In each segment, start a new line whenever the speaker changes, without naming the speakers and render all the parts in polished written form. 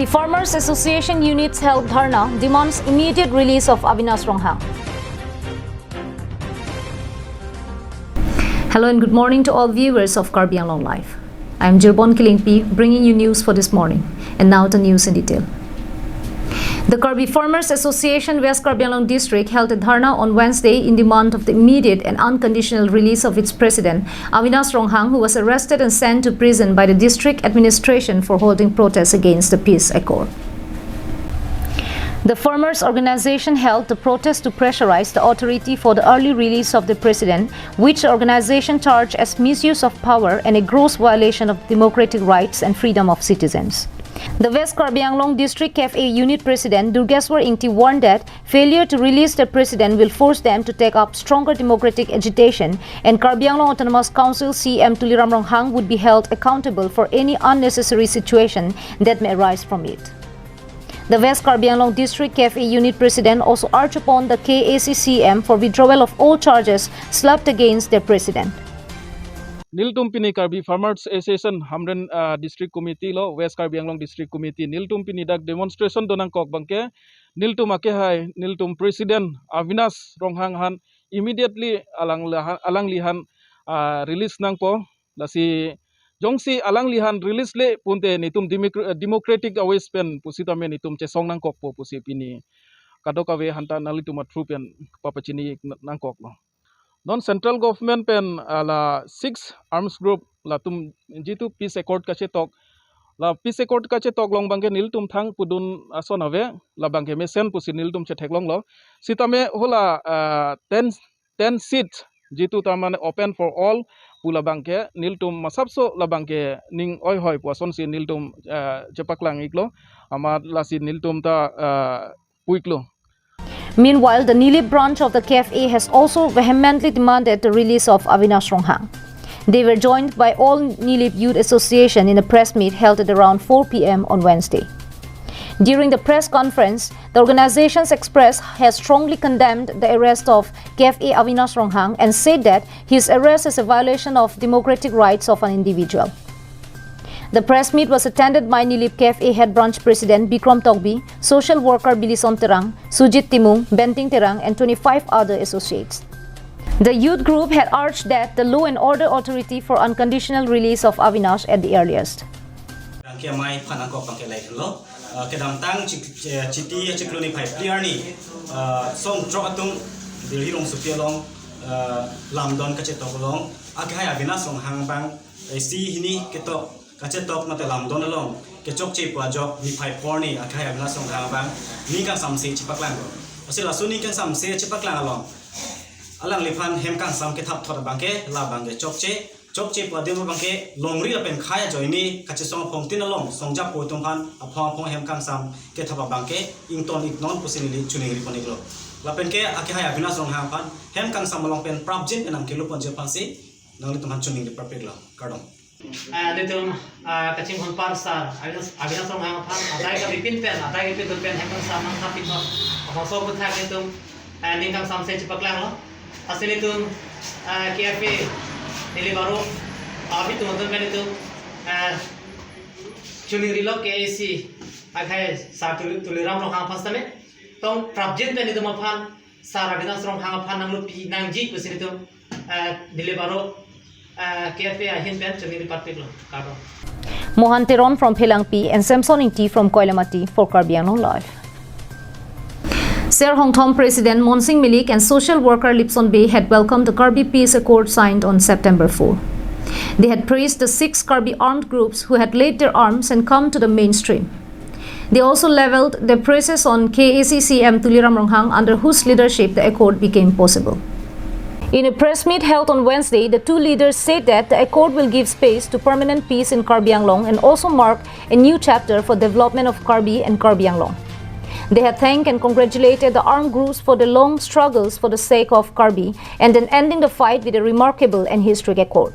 Karbi Farmers Association units held dharna demands immediate release of Avinash Ronghang. Hello and good morning to all viewers of Karbi Anglong Live. I am Jirbon Kilingpi bringing you news for this morning. And now the news in detail. The Karbi Farmers Association West Karbi Anglong District held a dharna on Wednesday in demand of the immediate and unconditional release of its president, Avinash Ronghang, who was arrested and sent to prison by the district administration for holding protests against the peace accord. The farmers' organization held the protest to pressurize the authority for the early release of the president, which the organization charged as misuse of power and a gross violation of democratic rights and freedom of citizens. The West Karbi Anglong District CAFA Unit President Durgeswar Ingti warned that failure to release the president will force them to take up stronger democratic agitation, and Karbi Anglong Autonomous Council CM Tuliram Ronghang would be held accountable for any unnecessary situation that may arise from it. The West Karbi Anglong District CAFA Unit President also urged upon the KACCM for withdrawal of all charges slapped against their president.
Niltumpini Karbi Farmers Association Hamren District Committee lo West Karbi Anglong District Committee Niltumpini dak demonstration donang kok bangke Niltum ake hai Niltum President Avinash Ronghang han immediately alang lihan release nang po lasi jongsi alang lihan release le punte nitum democratic always pen pusitame nitum chesong nang kok po pusipini kadokawe hanta nalitum atrupen papachini nang kok lo non-central government pen la 6 arms group la tum jitu peace accord kache tok la peace accord kache tok long bangke niltum thang pudun asonave la bangke mesen pusi niltum che theklong lo sitame hola 10 seat jitu tamane open for all pula bangke niltum masapso la bangke ning oi hoi poson si niltum chepaklang iklo ama la si niltum ta puiklo.
Meanwhile, the Nilip branch of the KFA has also vehemently demanded the release of Avinash Ronghang. They were joined by all Nilip Youth Association in a press meet held at around 4 p.m. on Wednesday. During the press conference, the organization's express has strongly condemned the arrest of KFA Avinash Ronghang and said that his arrest is a violation of democratic rights of an individual. The press meet was attended by Nilip KFA Head Branch President Bikram Togbi, social worker Bilison Terang, Sujit Timung, Benting Terang, and 25 other associates. The youth group had urged that the Law and Order Authority for unconditional release of Avinash at the earliest.
Kacetok na telam donalong kecok ci pajok ni pai porni akhai agna song bang ni kang samse cipaklang asila suni kang samse cipaklang along alang lifan hem kang sam ke thap thot bangke la bangke chokche padem bangke longri apen khaya joini kache song phongtin along songjap po tunghan aphong hem kang sam ke thapa bangke ington ignon pusinili chuningri poniglo lapen ke akhai agna song pan hem kang sam along pen prabjin enam kilo ponje pansi nangli tumhan chuningri papeglo kardong
Nitum kacing honpar sar, Avinash Ronghang pan, adai ka bipin pen hemang samang tapin ho, so buthak nitum ningkang samse cipaklang lo, hasil nitum KFA nili baru, abi tuh pen nitum chuning rilo KAC, akhai sar tuliram Ronghang pan stame, tong prabjin pen nitum pan, sar Avinash Ronghang pan nang lupi nangjik pusin nitum nili baru.
Mohan Teron from Pelangpi and Samson Ingti from Koilamati for Karbi Anglong Live. Ser Hong Thom President Monsing Milik and social worker Lipson Bay had welcomed the Karbi Peace Accord signed on September 4. They had praised the 6 Karbi armed groups who had laid their arms and come to the mainstream. They also leveled their praises on KACCM Tuliram Ronghang, under whose leadership the accord became possible. In a press meet held on Wednesday, the two leaders said that the accord will give space to permanent peace in Karbi Anglong and also mark a new chapter for development of Karbi and Karbi Anglong. They had thanked and congratulated the armed groups for their long struggles for the sake of Karbi and then ending the fight with a remarkable and historic accord.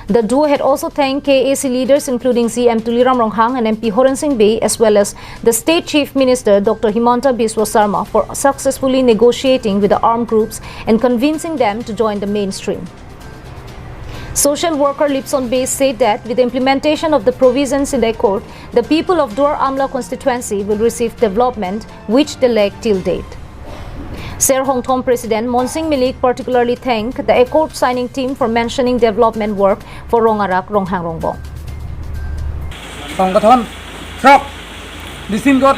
The duo had also thanked KAC leaders including CM Tuliram Ronghang and MP Horan Singh Bey, as well as the State Chief Minister Dr. Himanta Biswa Sarma for successfully negotiating with the armed groups and convincing them to join the mainstream. Social worker Lipson Bay said that with the implementation of the provisions in the accord, the people of Dwar Amla constituency will receive development which they lack till date. Ser Hong Thom President Monsing Milik particularly thanked the accord signing team for mentioning development work for Rongarak Ronghang Rongbong.
Songkathon frog disim got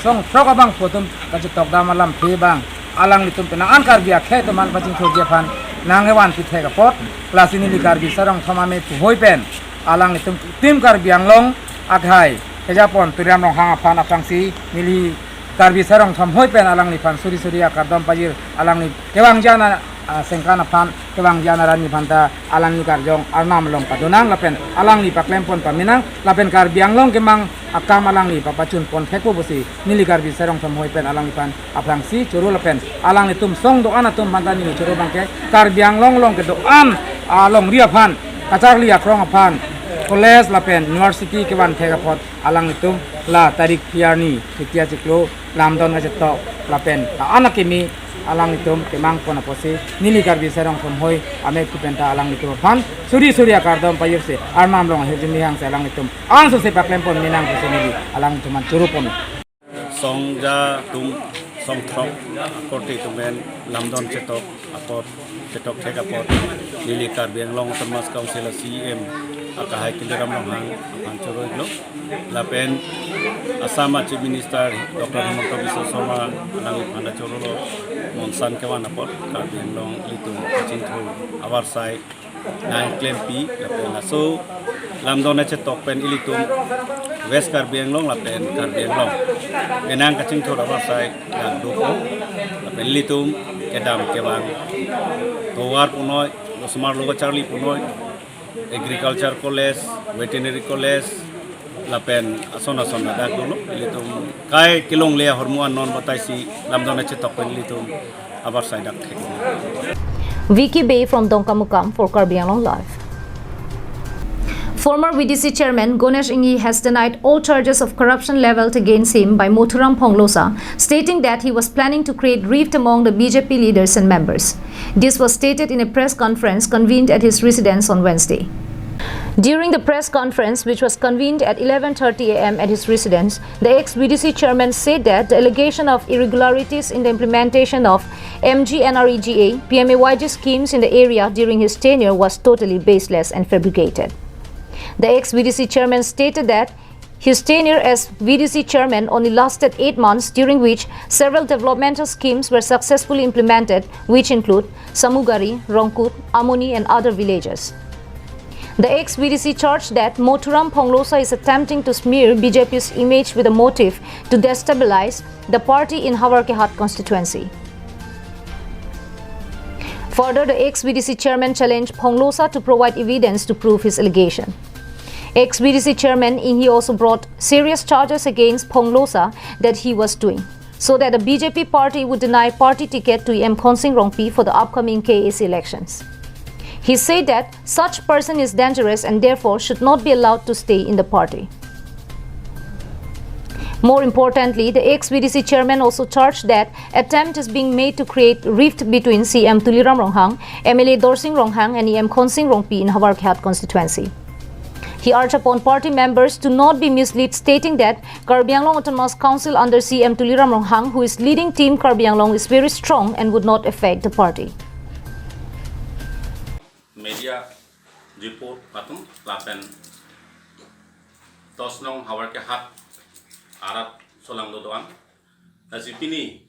song frog abang potom kajitok damalam pe bang alang litum penangan Karbi akhe teman pacing thojepan nanghewan pithe kapot lasini li Karbi sarong thomame puhoi pen alang litum tim Karbi Anglong aghai kejapon Turiam Ronghang aphan apangsi mili Karbi sarong thom hoi pen alang lipan suri suri akardom pajir alang li kewang jana sengkana pan kewang jana rani panta alang ni karjong arnam long padunang lapen alang li paklempon paminang lapen Karbi Anglong kemang akam alang li papacun pon kheko bosi nili Karbi sarong thom hoi pen alang li pan aprangsi churu lapen alang li tum song doan atum mantani ni churu bangke Karbi Anglong long ke doan along ria phan kachar li akrong aphan college lapen university ke ban thega pot alang li tum la tarik piarni titia ciklo lamdon ngajetok lapen ta anakimi alang itum kemang pon aposi nili Karbi sarong thom hoi ame kupenta alang itum phan suri suri akardom payirse arnam long hejimi hang se alang itum anso se paklempon minang se nili alang itum churupon
songja tum song thok korti tumen lamdon chetok apot chetok thekapot nili Karbi Anglong Thomas Council CM akahai Kileram Ronghang aphan choroi lo lapen Assam Chief Minister Dr. Himanta Biswa Sarma alang phanda chorolo monsan kewan apot Karbi Anglong litum kachin tho awar sai nine claim pi lapen aso lamdon chetok pen ilitum West Karbi Anglong lapen Karbi Anglong enang kacing tho awar sai dan doko lapen litum kedam kewang towar punoi smart logo charli punoi agriculture college veterinary college lapen asona dak dulu litum kai kilong le hormuan non bataisi lamdon chetok pen litum abar sai dak thek
Vicky Bay from Dongkamukam for Karbi Anglong Live. Former VDC chairman Ganesh Ingi has denied all charges of corruption leveled against him by Mothuram Phonglosa, stating that he was planning to create rift among the BJP leaders and members. This was stated in a press conference convened at his residence on Wednesday. During the press conference, which was convened at 11:30 a.m. at his residence, the ex-VDC chairman said that the allegation of irregularities in the implementation of MGNREGA, PMAYG schemes in the area during his tenure was totally baseless and fabricated. The ex-VDC chairman stated that his tenure as VDC chairman only lasted 8 months, during which several developmental schemes were successfully implemented, which include Samugari, Rongkut, Amoni and other villages. The ex-VDC charged that Mothuram Phonglosa is attempting to smear BJP's image with a motive to destabilize the party in Hawarkehat constituency. Further, the ex-VDC chairman challenged Phonglosa to provide evidence to prove his allegation. Ex-VDC chairman Inghi also brought serious charges against Phonglosa that he was doing so that the BJP party would deny party ticket to M. Khonsing Rongpi for the upcoming KAC elections. He said that such person is dangerous and therefore should not be allowed to stay in the party. More importantly, the ex-VDC chairman also charged that attempt is being made to create rift between CM Tuliram Ronghang, MLA Dorsing Ronghang and EM Khonsing Rongpi in Hawarkehat constituency. He urged upon party members to not be misled, stating that Karbi Anglong Autonomous Council under CM Tuliram Ronghang, who is leading team Karbi Anglong, is very strong and would not affect the party.
Media report patum lapen tosnong Hawarkehat arat solang dodoan nasipini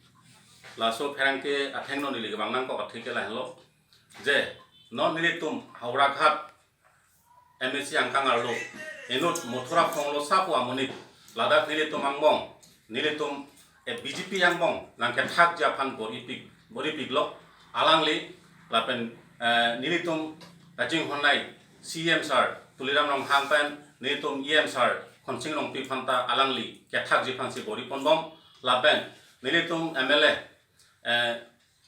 laso ferangke athengno nili bangnang ko athike lahlo je non nilitum Hawarkehat MSC angkang arlo enut Mothuram Phonglosa ko amoni ladak nilitum angbong nilitum BJP angbong langke thak japan boripik lo alangli lapen nilitum Rajing Honai CM Sir Tuliram Ronghang pen nilitum EM Sir Khonsing Rongpi phanta alangli kethak jipansi bori ponbom lapen nilitum MLA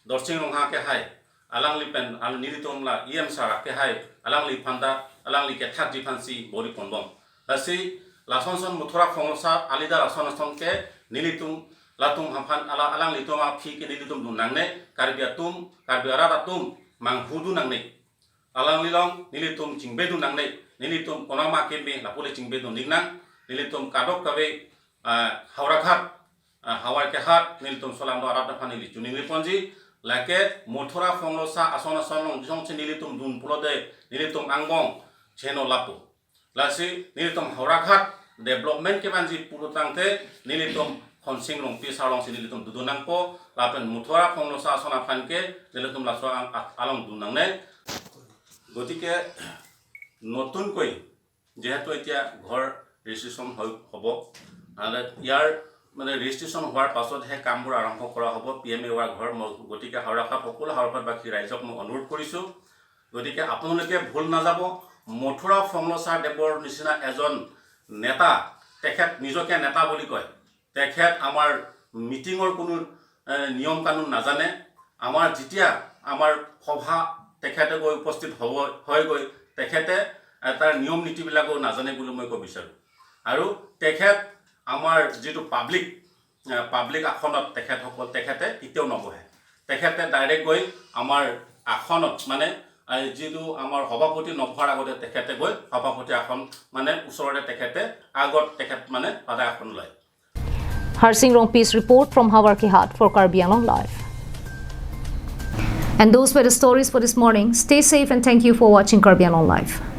Dorsing Ronghang ke hai alangli pen nilitum la EM Sir ke hai alangli phanta alangli kethak jipansi bori ponbom lasi lasonson Mothuram Phonglosa alida lasonason ke nilitum latum hampan alangli toma phi ke nilitum dunangne karbi aradatum manghudu nangne alang lilong nilitum chingbedu nangne nilitum konama kembe lapole chingbedu ningnang nilitum kadok kabe haurakhat hawar ke hat nilitum solam do arab phani li chuning liponji lake mothura phonglosa asona sonong jong nilitum dun pulode nilitum angbong cheno lapu lasi nilitum haurakhat development ke banji purutangte nilitum khonsing rong pi sarong nilitum dudunangpo lapen mothura phonglosa asona phanke nilitum laso along dunangne গতিকে নতুনকৈ যেহেতু এতিয়া ঘৰ registration হ'ব আৰু ইয়াৰ মানে registration হোৱাৰ পাছতহে কামবোৰ আৰম্ভ কৰা হ'ব PMAY ঘৰ গতিকে হাওৰাখাত সকলো হাওৰাখাতবাসী ৰাইজক মই অনুৰোধ কৰিছোঁ গতিকে আপোনালোকে ভুল নাযাব মথুৰা ফংলচা দেৱৰ নিচিনা এজন নেতা তেখেত নিজকে নেতা বুলি কয় তেখেত আমাৰ মিটিঙৰ কোনো নিয়ম কানুন নাজানে আমাৰ যেতিয়া আমাৰ সভা তেখেতে গৈ উপস্থিত হয় গৈ তেখেতে তাৰ নিয়ম নীতিবিলাকো নাজানে বুলি মই ক'ব বিচাৰোঁ আৰু তেখেত আমাৰ যেটো পাব্লিক আসনত তেখেতে কেতিয়াও নবহে তেখেতে ডাইৰেক্ট গৈ আমাৰ আসনত মানে যেটো আমাৰ সভাপতি নবহাৰ আগতে তেখেতে গৈ সভাপতি আসন মানে ওচৰতে তেখেতে আগত তেখেত মানে সদায় আসন লয়
Harsing Rong Peace report from Hawarkihat for Karbi Anglong Live. And those were the stories for this morning. Stay safe and thank you for watching Karbi Anglong Live.